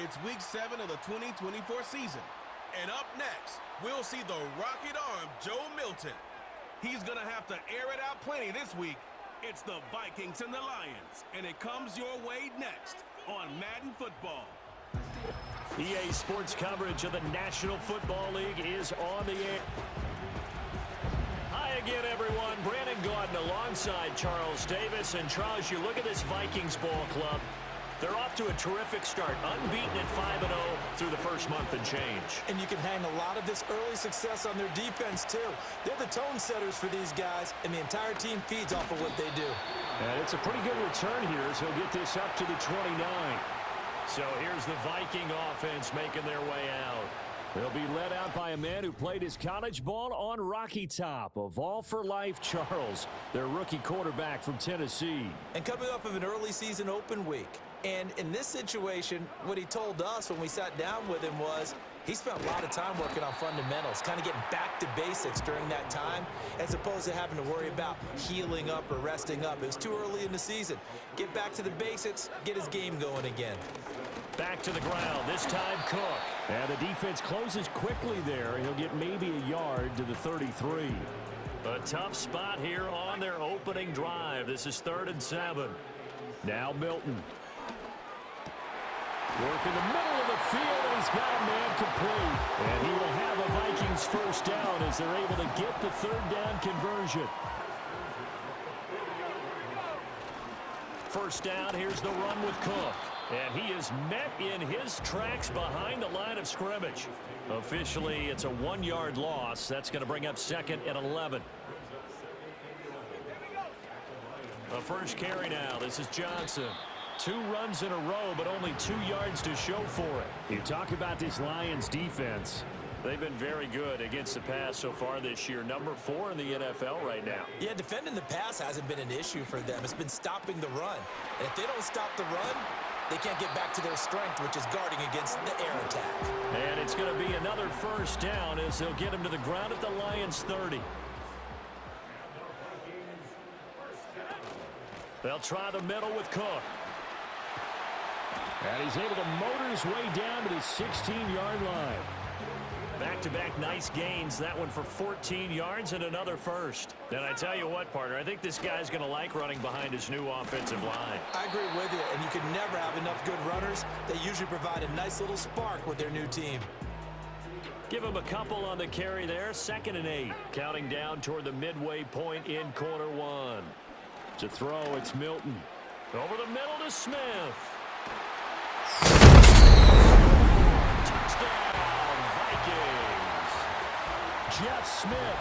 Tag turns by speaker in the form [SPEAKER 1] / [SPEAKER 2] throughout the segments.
[SPEAKER 1] It's Week 7 of the 2024 season. And up next, we'll see the rocket arm Joe Milton. He's going to have to air it out plenty this week. It's the Vikings and the Lions, and it comes your way next on Madden Football.
[SPEAKER 2] EA Sports coverage of the National Football League is on the air. Hi again, everyone. Brandon Gaudin alongside Charles Davis. And Charles, you look at this Vikings ball club. They're off to a terrific start, unbeaten at 5-0 through the first month and change.
[SPEAKER 3] And you can hang a lot of this early success on their defense, too. They're the tone setters for these guys, and the entire team feeds off of what they do.
[SPEAKER 2] And it's a pretty good return here as he'll get this up to the 29. So here's the Viking offense making their way out. They'll be led out by a man who played his college ball on Rocky Top of All for Life Charles, their rookie quarterback from Tennessee.
[SPEAKER 3] And coming off of an early season open week. And in this situation, what he told us when we sat down with him was he spent a lot of time working on fundamentals, kind of getting back to basics during that time, as opposed to having to worry about healing up or resting up. It was too early in the season. Get back to the basics, get his game going again.
[SPEAKER 2] Back to the ground, this time Cook. And the defense closes quickly there. He'll get maybe a yard to the 33. A tough spot here on their opening drive. This is 3rd and 7. Now Milton. Work in the middle of the field, and he's got a man complete. And he will have a Vikings first down as they're able to get the 3rd down conversion. First down, here's the run with Cook. And he is met in his tracks behind the line of scrimmage. Officially, it's a 1-yard loss. That's going to bring up 2nd and 11. A first carry now. This is Johnson. 2 runs in a row, but only 2 yards to show for it. You talk about this Lions defense. They've been very good against the pass so far this year. Number 4 in the NFL right now.
[SPEAKER 3] Yeah, defending the pass hasn't been an issue for them. It's been stopping the run. And if they don't stop the run, they can't get back to their strength, which is guarding against the air attack.
[SPEAKER 2] And it's going to be another first down as they'll get him to the ground at the Lions 30. They'll try the middle with Cook. And he's able to motor his way down to the 16-yard line. Back-to-back nice gains. That one for 14 yards and another first. And I tell you what, partner, I think this guy's going to like running behind his new offensive line.
[SPEAKER 3] I agree with you, and you can never have enough good runners. They usually provide a nice little spark with their new team.
[SPEAKER 2] Give him a couple on the carry there. 2nd and 8. Counting down toward the midway point in quarter 1. To throw, it's Milton. Over the middle to Smith. Touchdown, Vikings. Jeff Smith,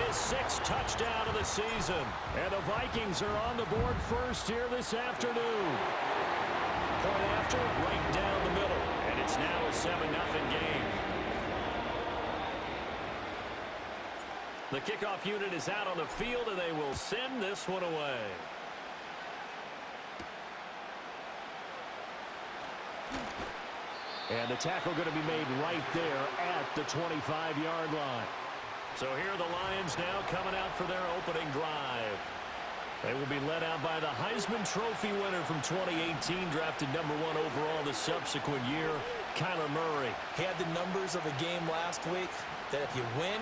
[SPEAKER 2] his 6th touchdown of the season. And the Vikings are on the board first here this afternoon. Point after, right down the middle. And it's now a 7-0 game. The kickoff unit is out on the field, and they will send this one away. And the tackle going to be made right there at the 25-yard line. So here are the Lions now coming out for their opening drive. They will be led out by the Heisman Trophy winner from 2018, drafted number 1 overall the subsequent year, Kyler Murray.
[SPEAKER 3] He had the numbers of a game last week that if you win,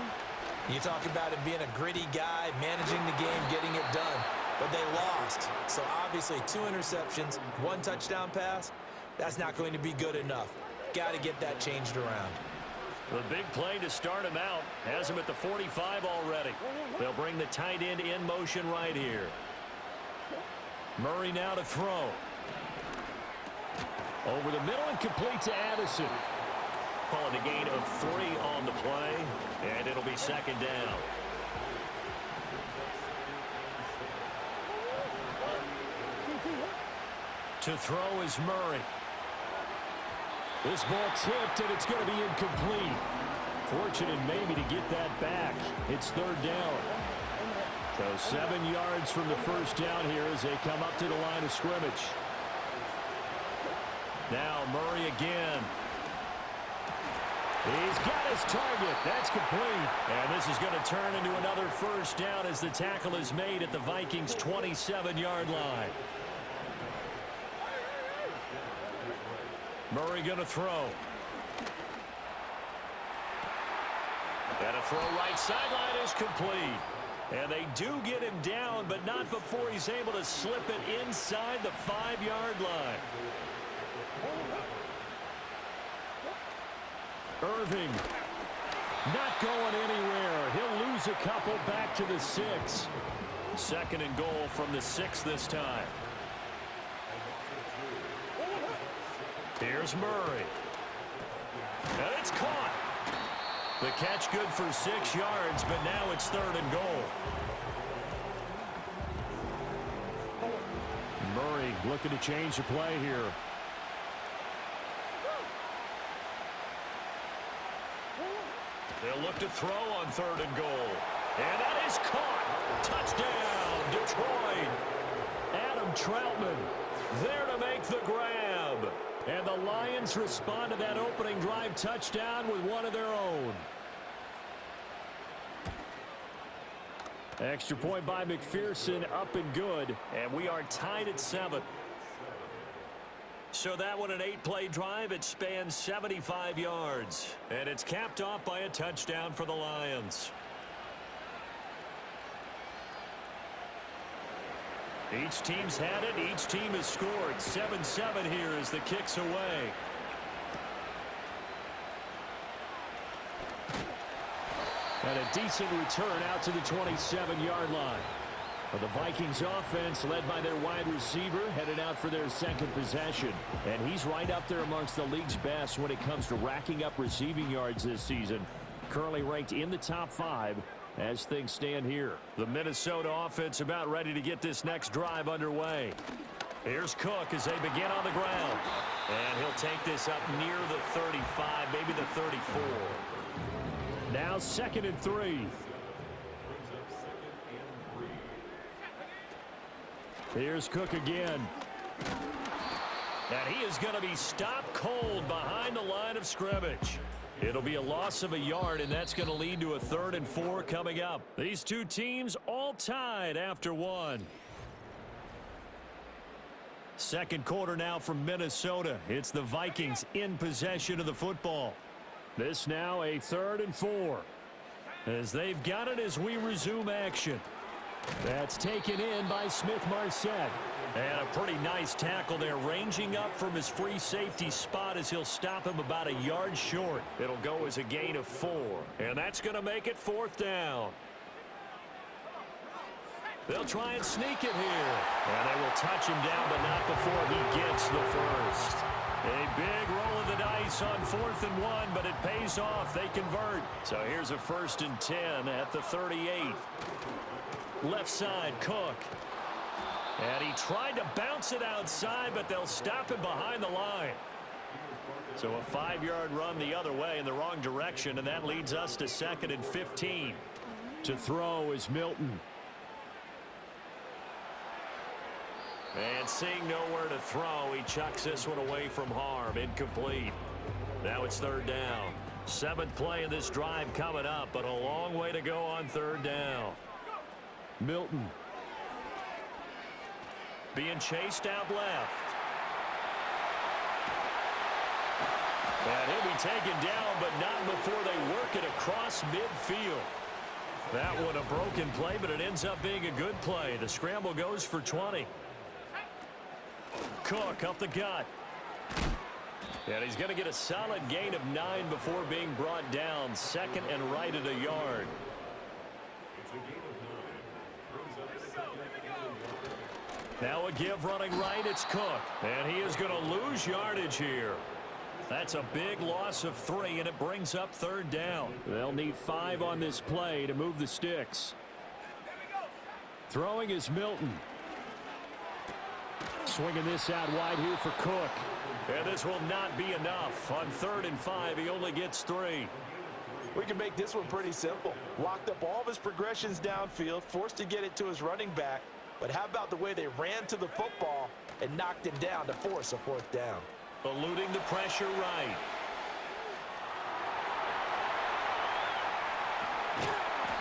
[SPEAKER 3] you talk about him being a gritty guy, managing the game, getting it done. But they lost. So obviously 2 interceptions, 1 touchdown pass, that's not going to be good enough. Got to get that changed around.
[SPEAKER 2] The big play to start him out has him at the 45 already. They'll bring the tight end in motion right here. Murray now to throw. Over the middle and complete to Addison. Calling a gain of 3 on the play, and it'll be 2nd down. To throw is Murray. This ball tipped, and it's going to be incomplete. Fortunate maybe to get that back. It's 3rd down. So 7 yards from the first down here as they come up to the line of scrimmage. Now Murray again. He's got his target. That's complete. And this is going to turn into another first down as the tackle is made at the Vikings' 27-yard line. Murray going to throw. And a throw right sideline is complete. And they do get him down, but not before he's able to slip it inside the 5-yard line. Irving not going anywhere. He'll lose a couple back to the 6. Second and goal from the 6 this time. Here's Murray. And it's caught. The catch good for 6 yards, but now it's 3rd and goal. Murray looking to change the play here. They'll look to throw on 3rd and goal. And that is caught. Touchdown, Detroit. Adam Troutman there to make the grab. And the Lions respond to that opening drive touchdown with one of their own. Extra point by McPherson, up and good. And we are tied at 7. So that one, an 8-play drive. It spans 75 yards. And it's capped off by a touchdown for the Lions. Each team's had it. Each team has scored. 7-7 here as the kick's away. And a decent return out to the 27-yard line. The Vikings offense, led by their wide receiver, headed out for their second possession. And he's right up there amongst the league's best when it comes to racking up receiving yards this season. Currently ranked in the top 5 as things stand here. The Minnesota offense about ready to get this next drive underway. Here's Cook as they begin on the ground. And he'll take this up near the 35, maybe the 34. Now 2nd and 3. Here's Cook again. And he is going to be stopped cold behind the line of scrimmage. It'll be a loss of a yard, and that's going to lead to a 3rd and 4 coming up. These two teams all tied after 1. Second quarter now from Minnesota. It's the Vikings in possession of the football. This now a 3rd and 4. As they've got it as we resume action. That's taken in by Smith-Marsette. And a pretty nice tackle there, ranging up from his free safety spot as he'll stop him about a yard short. It'll go as a gain of 4. And that's going to make it 4th down. They'll try and sneak it here. And they will touch him down, but not before he gets the first. A big roll of the dice on 4th and 1, but it pays off. They convert. So here's a 1st and 10 at the 38. Left side, Cook. And he tried to bounce it outside, but they'll stop him behind the line. So a 5-yard run the other way in the wrong direction, and that leads us to 2nd and 15. To throw is Milton. And seeing nowhere to throw, he chucks this one away from harm. Incomplete. Now it's 3rd down. 7th play of this drive coming up, but a long way to go on 3rd down. Milton. Being chased out left. And he'll be taken down, but not before they work it across midfield. That one a broken play, but it ends up being a good play. The scramble goes for 20. Cook up the gut. And he's going to get a solid gain of 9 before being brought down. 2nd and right at a yard. Now a give running right, it's Cook. And he is going to lose yardage here. That's a big loss of 3, and it brings up 3rd down. They'll need 5 on this play to move the sticks. Throwing is Milton. Swinging this out wide here for Cook. And this will not be enough. On 3rd and 5, he only gets 3.
[SPEAKER 3] We can make this one pretty simple. Locked up all of his progressions downfield, forced to get it to his running back. But how about the way they ran to the football and knocked him down to force a 4th down?
[SPEAKER 2] Eluding the pressure right.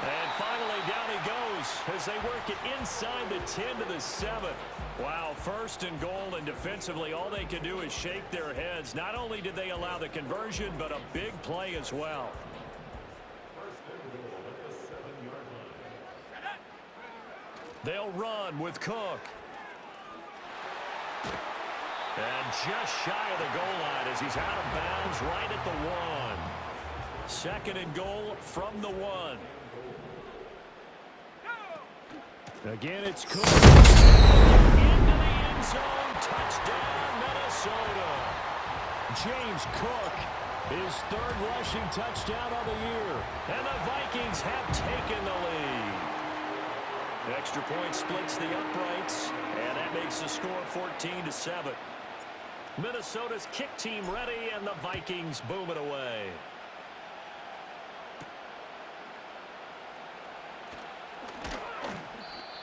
[SPEAKER 2] And finally down he goes as they work it inside the 10-7. Wow, first and goal, and defensively, all they can do is shake their heads. Not only did they allow the conversion, but a big play as well. They'll run with Cook. And just shy of the goal line as he's out of bounds right at the 1. Second and goal from the 1. Again, it's Cook. Into the end zone. Touchdown, Minnesota. James Cook, his third rushing touchdown of the year. And the Vikings have taken the lead. Extra point splits the uprights, and that makes the score 14-7. Minnesota's kick team ready, and the Vikings boom it away.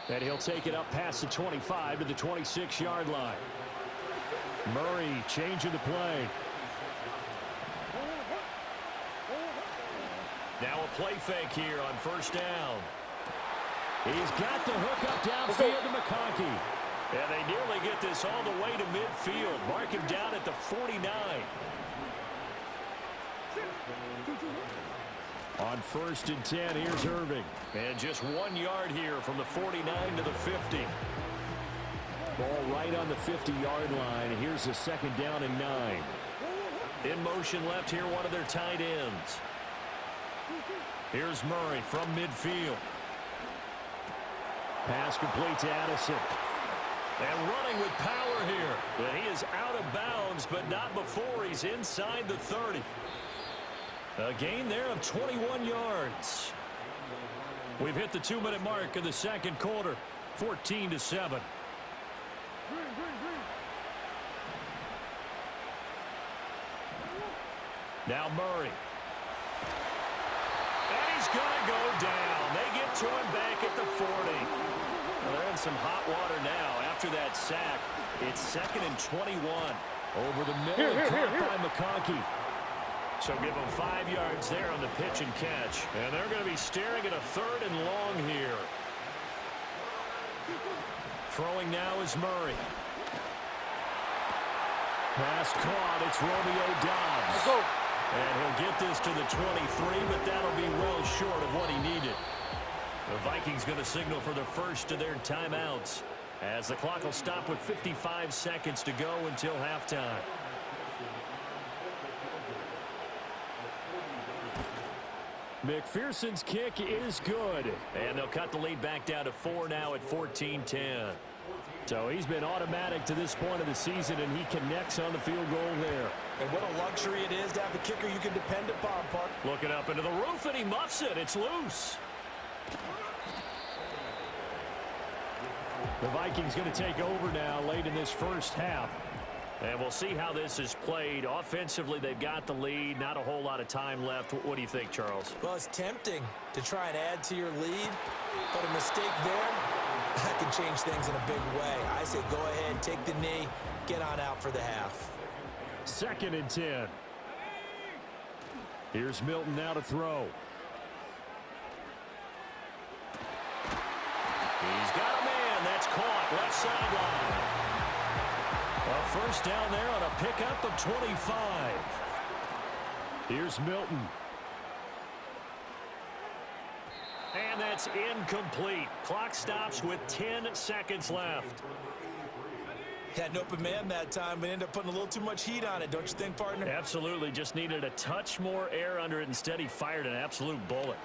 [SPEAKER 2] And he'll take it up past the 25 to the 26-yard line. Murray changing the play. Now a play fake here on first down. He's got the hook up downfield to McConkey. And they nearly get this all the way to midfield. Mark him down at the 49. On first and 10, here's Irving. And just 1 yard here from the 49 to the 50. Ball right on the 50-yard line. Here's a second down and 9. In motion left here, one of their tight ends. Here's Murray from midfield. Pass complete to Addison. And running with power here. But he is out of bounds, but not before he's inside the 30. A gain there of 21 yards. We've hit the 2-minute mark of the second quarter. 14-7. Now Murray. And he's going to go down. They get to him back at the 40. Well, they're in some hot water now after that sack. It's second and 21. Over the middle and caught by McConkey. So give them 5 yards there on the pitch and catch. And they're going to be staring at a third and long here. Throwing now is Murray. Pass caught. It's Romeo Doubs. And he'll get this to the 23, but that'll be well short of what he needed. The Vikings going to signal for the first of their timeouts as the clock will stop with 55 seconds to go until halftime. McPherson's kick is good. And they'll cut the lead back down to 4 now at 14-10. So he's been automatic to this point of the season, and he connects on the field goal there.
[SPEAKER 3] And what a luxury it is to have a kicker you can depend upon, Park.
[SPEAKER 2] Looking up into the roof, and he muffs it. It's loose. The Vikings going to take over now late in this first half. And we'll see how this is played. Offensively, they've got the lead. Not a whole lot of time left. What do you think, Charles?
[SPEAKER 3] Well, it's tempting to try and add to your lead, but a mistake there, that can change things in a big way. I say go ahead, take the knee, get on out for the half.
[SPEAKER 2] Second and 10. Here's Milton now to throw. He's got a man. That's caught. Left sideline. A first down there on a pickup of 25. Here's Milton. And that's incomplete. Clock stops with 10 seconds left.
[SPEAKER 3] Had an open man that time, but ended up putting a little too much heat on it, don't you think, partner?
[SPEAKER 2] Absolutely. Just needed a touch more air under it. Instead, he fired an absolute bullet.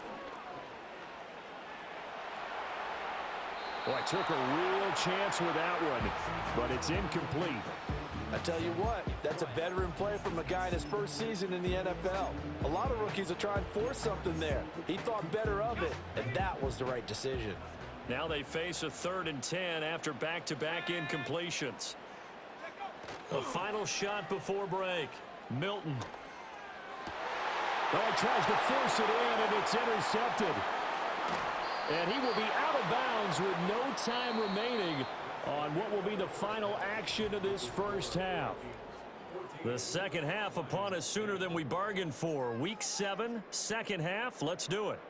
[SPEAKER 2] Boy, took a real chance with that one, but it's incomplete.
[SPEAKER 4] I tell you what, that's a veteran play from a guy in his first season in the NFL. A lot of rookies will try and force something there. He thought better of it, and that was the right decision.
[SPEAKER 2] Now they face a 3rd and 10 after back-to-back incompletions. A final shot before break. Milton.
[SPEAKER 5] Oh, he tries to force it in, and it's intercepted. And he will be out of bounds with no time remaining on what will be the final action of this first half.
[SPEAKER 2] The second half upon us sooner than we bargained for. Week 7, second half. Let's do it.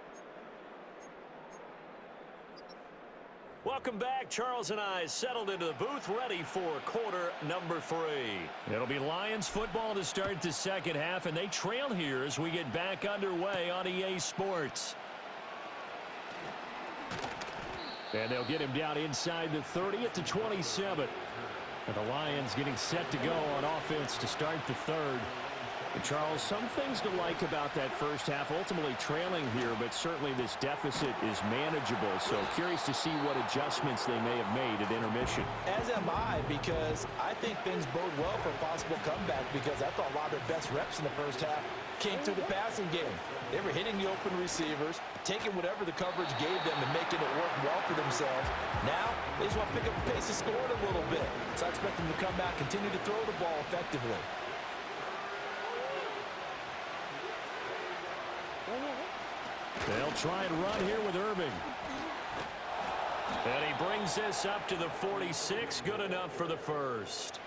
[SPEAKER 2] Welcome back. Charles and I settled into the booth, ready for quarter number 3. It'll be Lions football to start the second half, and they trail here as we get back underway on EA Sports. And they'll get him down inside the 30 at the 27. And the Lions getting set to go on offense to start the third. And Charles, some things to like about that first half, ultimately trailing here, but certainly this deficit is manageable. So curious to see what adjustments they may have made at intermission.
[SPEAKER 3] As am I, because I think things bode well for a possible comeback, because I thought a lot of their best reps in the first half came through the passing game. They were hitting the open receivers, taking whatever the coverage gave them and making it work well for themselves. Now, they just want to pick up the pace of scoring a little bit. So I expect them to come back, continue to throw the ball effectively.
[SPEAKER 5] They'll try and run here with Irving.
[SPEAKER 2] And he brings this up to the 46. Good enough for the first.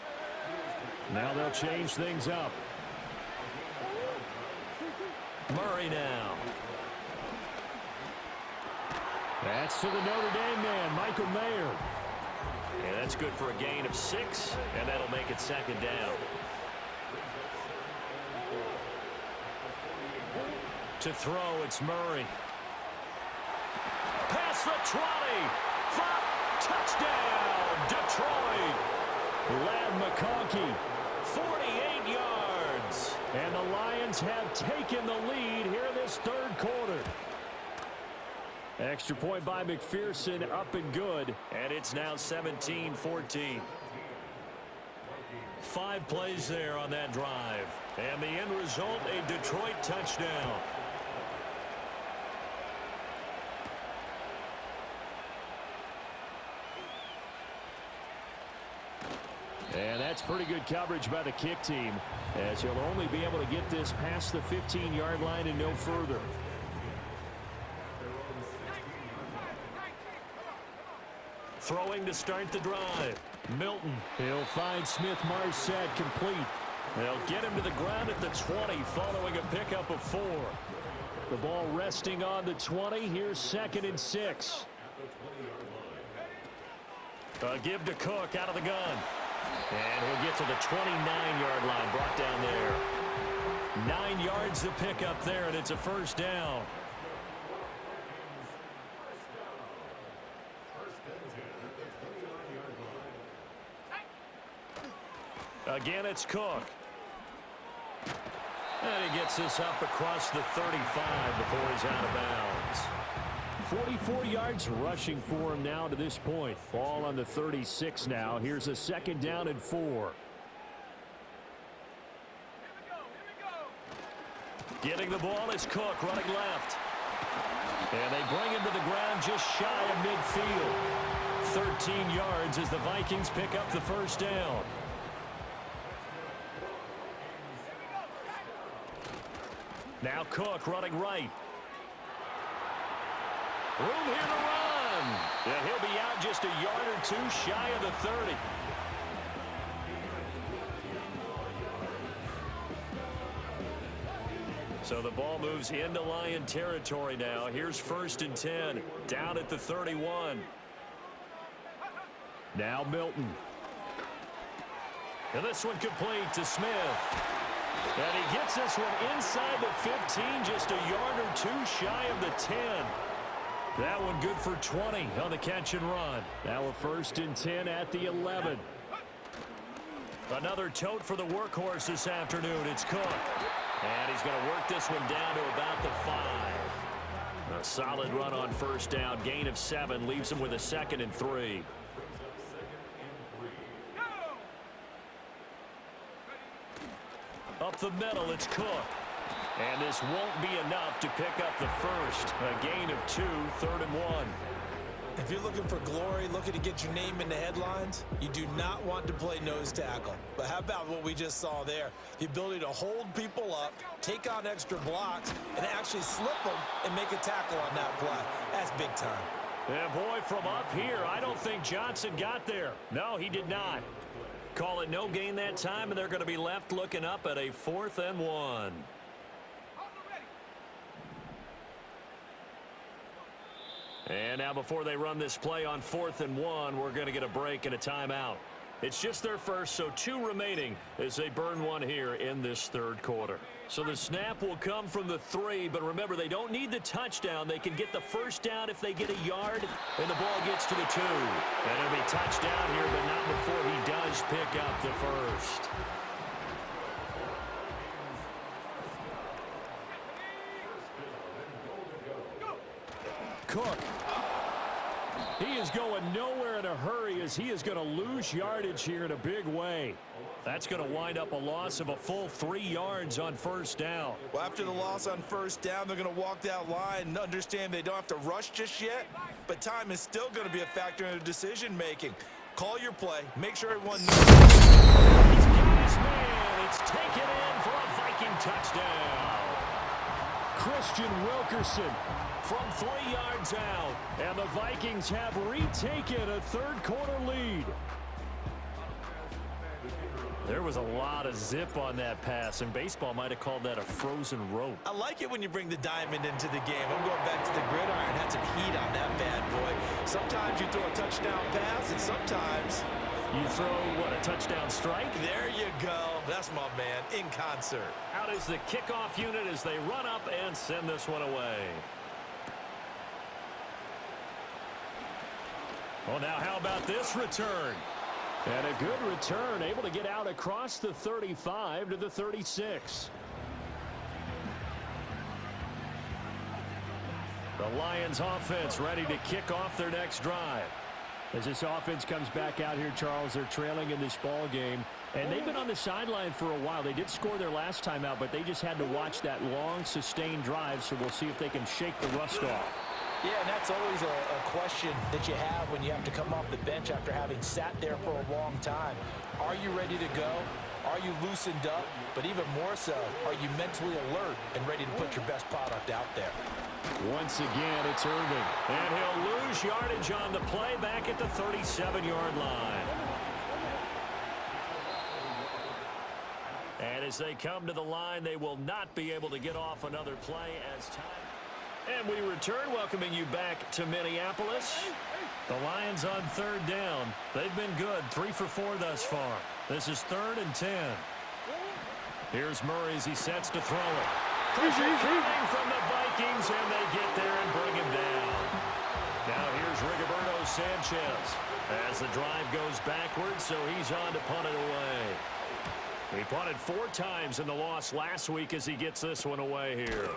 [SPEAKER 5] Now they'll change things up.
[SPEAKER 2] Murray now.
[SPEAKER 5] That's to the Notre Dame man, Michael Mayer.
[SPEAKER 2] And that's good for a gain of 6, and that'll make it second down. To throw, it's Murray. Past the 20. Touchdown, Detroit.
[SPEAKER 5] Ladd McConkey.
[SPEAKER 2] 48 yards.
[SPEAKER 5] And the Lions have taken the lead here this third quarter. Extra point by McPherson, up and good.
[SPEAKER 2] And it's now 17-14. 5 plays there on that drive. And the end result, a Detroit touchdown.
[SPEAKER 5] And that's pretty good coverage by the kick team, as he'll only be able to get this past the 15-yard line and no further.
[SPEAKER 2] Throwing to start the drive. Milton.
[SPEAKER 5] He'll find Smith-Marsette complete.
[SPEAKER 2] They'll get him to the ground at the 20 following a pickup of 4.
[SPEAKER 5] The ball resting on the 20. Here's 2nd and 6.
[SPEAKER 2] A give to Cook out of the gun. And he'll get to the 29-yard line, brought down there. 9 yards to pick up there, and it's a first down. Again, it's Cook. And he gets this up across the 35 before he's out of bounds.
[SPEAKER 5] 44 yards rushing for him now to this point. Ball on the 36 now. Here's a 2nd down and 4.
[SPEAKER 2] Getting the ball is Cook running left. And they bring him to the ground just shy of midfield. 13 yards as the Vikings pick up the first down. Now Cook running right. Room here to run. And he'll be out just a yard or 2 shy of the 30. So the ball moves into Lion territory now. Here's 1st and 10. Down at the 31.
[SPEAKER 5] Now Milton.
[SPEAKER 2] And this one complete to Smith. And he gets this one inside the 15, just a yard or 2 shy of the 10. That one good for 20 on the catch and run.
[SPEAKER 5] Now a 1st and 10 at the 11.
[SPEAKER 2] Another tote for the workhorse this afternoon. It's Cook. And he's going to work this one down to about the 5. A solid run on first down. Gain of 7 leaves him with a 2nd and 3. Up the middle, it's Cook. And this won't be enough to pick up the first. A gain of 2, 3rd and 1.
[SPEAKER 3] If you're looking for glory, looking to get your name in the headlines, you do not want to play nose tackle. But how about what we just saw there? The ability to hold people up, take on extra blocks, and actually slip them and make a tackle on that play. That's big time.
[SPEAKER 2] And boy, from up here, I don't think Johnson got there. No, he did not. Call it no gain that time, and they're going to be left looking up at a 4th and 1. And now before they run this play on 4th and 1, we're going to get a break and a timeout. It's just their first, so 2 remaining as they burn one here in this third quarter. So the snap will come from the 3, but remember, they don't need the touchdown. They can get the first down if they get a yard, and the ball gets to the 2. And it'll be touchdown here, but not before he does pick up the first.
[SPEAKER 5] Cook. He is going nowhere in a hurry as he is going to lose yardage here in a big way.
[SPEAKER 2] That's going to wind up a loss of a full 3 yards on first down.
[SPEAKER 3] Well, after the loss on first down, they're going to walk that line and understand they don't have to rush just yet, but time is still going to be a factor in their decision-making. Call your play. Make sure everyone knows.
[SPEAKER 2] He's got his man. It's taken in for a Viking touchdown.
[SPEAKER 5] Christian Wilkerson
[SPEAKER 2] From 3 yards out.
[SPEAKER 5] and the Vikings have retaken a third quarter lead.
[SPEAKER 2] There was a lot of zip on that pass, and baseball might have called that a frozen rope.
[SPEAKER 3] I like it when you bring the diamond into the game. I'm going back to the gridiron. Had some heat on that bad boy. Sometimes you throw a touchdown pass, and sometimes
[SPEAKER 2] You throw, what, a touchdown strike?
[SPEAKER 3] there you go. That's my man in concert.
[SPEAKER 2] Out is the kickoff unit as they run up and send this one away. Well, now how about this return?
[SPEAKER 5] And a good return, able to get out across the 35 to the 36.
[SPEAKER 2] The Lions offense ready to kick off their next drive.
[SPEAKER 5] As this offense comes back out here, Charles, they're trailing in this ball game. And they've been on the sideline for a while. They did score their last time out, but they just had to watch that long, sustained drive, so we'll see if they can shake the rust off.
[SPEAKER 3] Yeah, and that's always a question that you have when you have to come off the bench after having sat there for a long time. Are you ready to go? Are you loosened up? But even more so, are you mentally alert and ready to put your best product out there?
[SPEAKER 5] Once again, it's Irving.
[SPEAKER 2] And he'll lose yardage on the play back at the 37-yard line. And as they come to the line, they will not be able to get off another play as time. And we return, welcoming you back to Minneapolis. The Lions on third down. They've been good, 3 for 4 thus far. This is 3rd and 10. Here's Murray as he sets to throw it. Pressure coming from the Vikings, and they get there and bring him down. Now here's Rigoberto Sanchez as the drive goes backwards, so he's on to punt it away. He punted 4 times in the loss last week as he gets this one away here.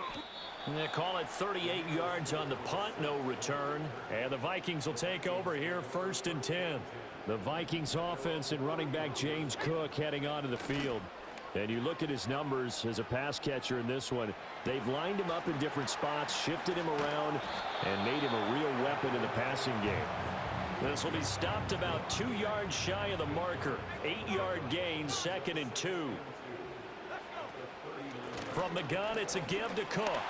[SPEAKER 2] And they call it 38 yards on the punt, no return. And the Vikings will take over here, 1st and 10.
[SPEAKER 5] The Vikings offense and running back James Cook heading onto the field. And you look at his numbers as a pass catcher in this one. They've lined him up in different spots, shifted him around, and made him a real weapon in the passing game.
[SPEAKER 2] This will be stopped about 2 yards shy of the marker. 8-yard gain, 2nd and 2. From the gun, it's a give to Cook.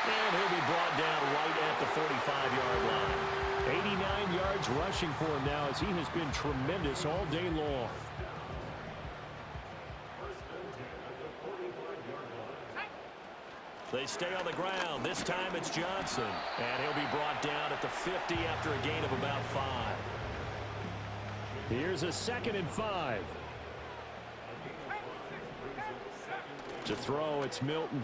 [SPEAKER 2] And he'll be brought down right at the 45-yard line.
[SPEAKER 5] 89 yards rushing for him now as he has been tremendous all day long.
[SPEAKER 2] They stay on the ground. This time it's Johnson. And he'll be brought down at the 50 after a gain of about 5.
[SPEAKER 5] Here's a 2nd and 5. To throw, it's Milton.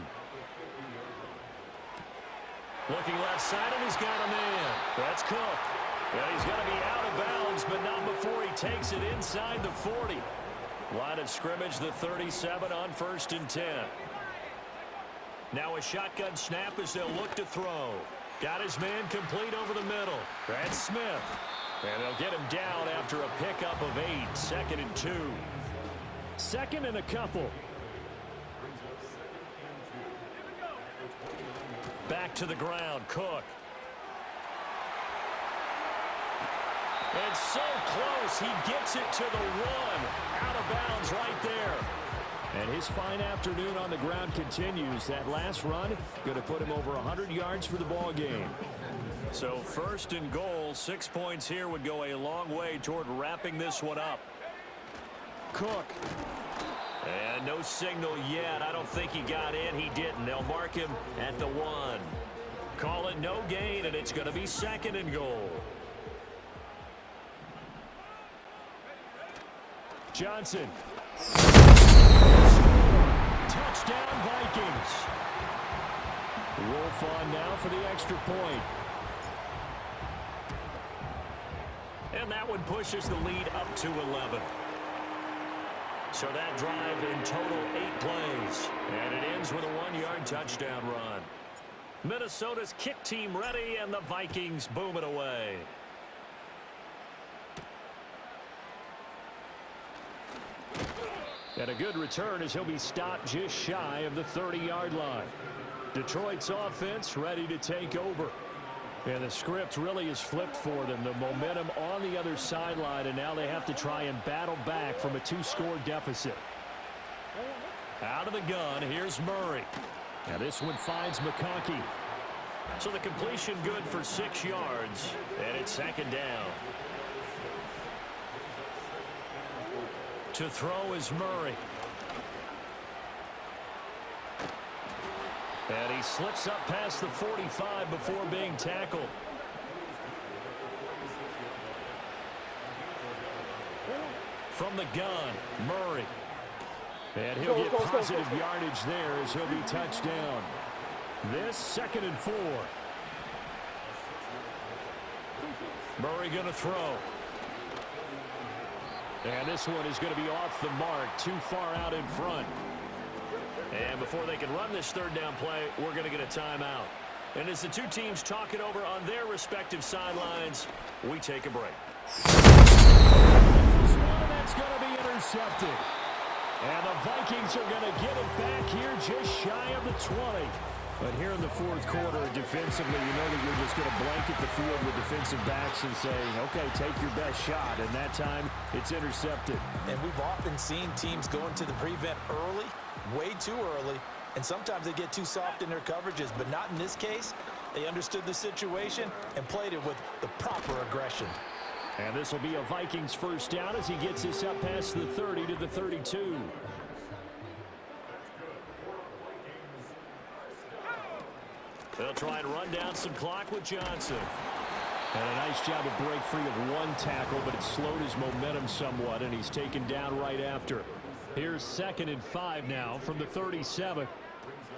[SPEAKER 2] Looking left side, and he's got a man. That's Cook. And he's going to be out of bounds, but not before he takes it inside the 40. Line of scrimmage, the 37 on 1st and 10. Now a shotgun snap as they'll look to throw. Got his man complete over the middle. That's Smith. And they'll get him down after a pickup of 8. 2nd and 2.
[SPEAKER 5] 2nd and a couple.
[SPEAKER 2] Back to the ground, Cook. And so close, he gets it to the 1. Out of bounds right there.
[SPEAKER 5] And his fine afternoon on the ground continues. That last run going to put him over 100 yards for the ball game.
[SPEAKER 2] So 1st and goal, 6 points here would go a long way toward wrapping this one up.
[SPEAKER 5] Cook.
[SPEAKER 2] And no signal yet. I don't think he got in. He didn't. They'll mark him at the 1. Call it no gain, and it's going to be 2nd and goal. Johnson. Touchdown, Vikings. Wolf on now for the extra point. And that one pushes the lead up to 11. So that drive in total 8 plays. And it ends with a 1-yard touchdown run. Minnesota's kick team ready, and the Vikings boom it away. And a good return as he'll be stopped just shy of the 30-yard line. Detroit's offense ready to take over. And the script really is flipped for them. The momentum on the other sideline, and now they have to try and battle back from a 2-score deficit. Out of the gun, here's Murray. Now this one finds McConkey. So the completion good for 6 yards, and it's 2nd down. To throw is Murray. And he slips up past the 45 before being tackled. From the gun, Murray. And he'll get positive yardage there as he'll be touched down. This 2nd and 4. Murray going to throw. And this one is going to be off the mark, too far out in front. And before they can run this 3rd down play, we're going to get a timeout. And as the two teams talk it over on their respective sidelines, we take a break.
[SPEAKER 5] This one that's going to be intercepted. And the Vikings are going to get it back here just shy of the 20. But here in the 4th quarter, defensively, you know that you're just going to blanket the field with defensive backs and say, okay, take your best shot. And that time, it's intercepted.
[SPEAKER 3] And we've often seen teams go into the prevent early, way too early, and sometimes they get too soft in their coverages. But not in this case. They understood the situation and played it with the proper aggression.
[SPEAKER 5] And this will be a Vikings 1st down as he gets this up past the 30 to the 32.
[SPEAKER 2] They'll try and run down some clock with Johnson.
[SPEAKER 5] And a nice job to break free of 1 tackle, but it slowed his momentum somewhat, and he's taken down right after. Here's 2nd and 5 now from the 37.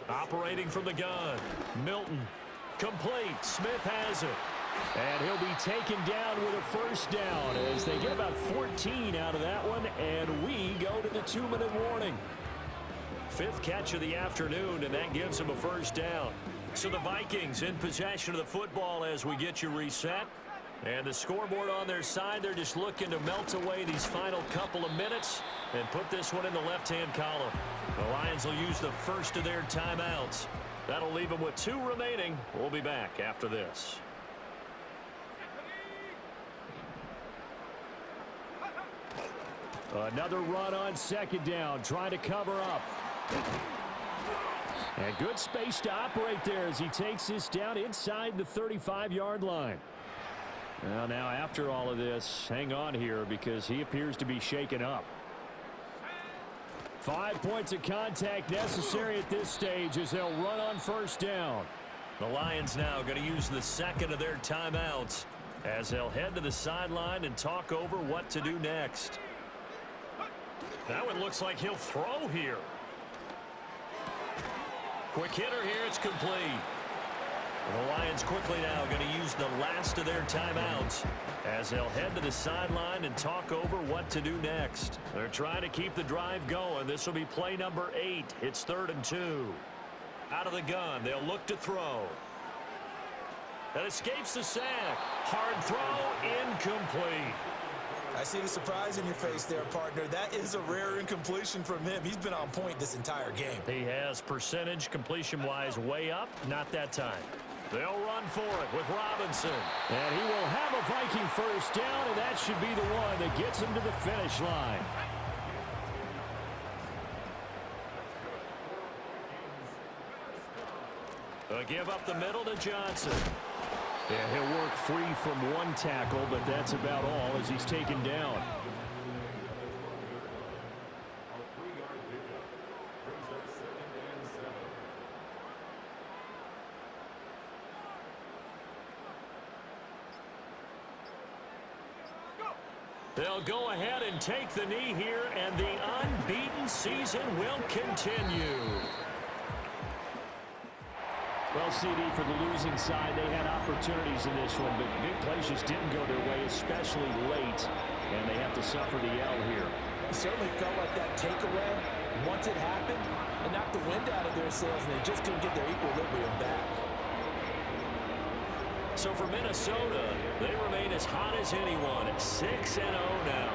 [SPEAKER 2] Operating from the gun, Milton. Complete. Smith has it.
[SPEAKER 5] And he'll be taken down with a 1st down as they get about 14 out of that one, and we go to the 2-minute warning.
[SPEAKER 2] 5th catch of the afternoon, and that gives him a 1st down. So the Vikings in possession of the football as we get you reset. And the scoreboard on their side, they're just looking to melt away these final couple of minutes and put this one in the left-hand column. The Lions will use the first of their timeouts. That'll leave them with 2 remaining. We'll be back after this.
[SPEAKER 5] Another run on 2nd down, trying to cover up. And good space to operate there as he takes this down inside the 35-yard line. Well, now after all of this, hang on here because he appears to be shaken up. 5 points of contact necessary at this stage as they'll run on 1st down.
[SPEAKER 2] The Lions now going to use the 2nd of their timeouts as they'll head to the sideline and talk over what to do next. That one looks like he'll throw here. Quick hitter here, it's complete. The Lions quickly now going to use the last of their timeouts as they'll head to the sideline and talk over what to do next. They're trying to keep the drive going. This will be play number 8. It's 3rd and 2. Out of the gun, they'll look to throw. That escapes the sack. Hard throw, incomplete.
[SPEAKER 3] I see the surprise in your face there, partner. That is a rare incompletion from him. He's been on point this entire game.
[SPEAKER 2] He has percentage completion-wise way up. Not that time. They'll run for it with Robinson.
[SPEAKER 5] And he will have a Viking 1st down, and that should be the one that gets him to the finish line.
[SPEAKER 2] They'll give up the middle to Johnson.
[SPEAKER 5] And he'll work free from 1 tackle, but that's about all as he's taken down.
[SPEAKER 2] They'll go ahead and take the knee here, and the unbeaten season will continue.
[SPEAKER 5] Well, CD, for the losing side, they had opportunities in this one, but big plays just didn't go their way, especially late, and they have to suffer the L here.
[SPEAKER 3] It certainly felt like that takeaway, once it happened, it knocked the wind out of their sails, and they just couldn't get their equilibrium back.
[SPEAKER 2] So for Minnesota, they remain as hot as anyone at 6-0 now.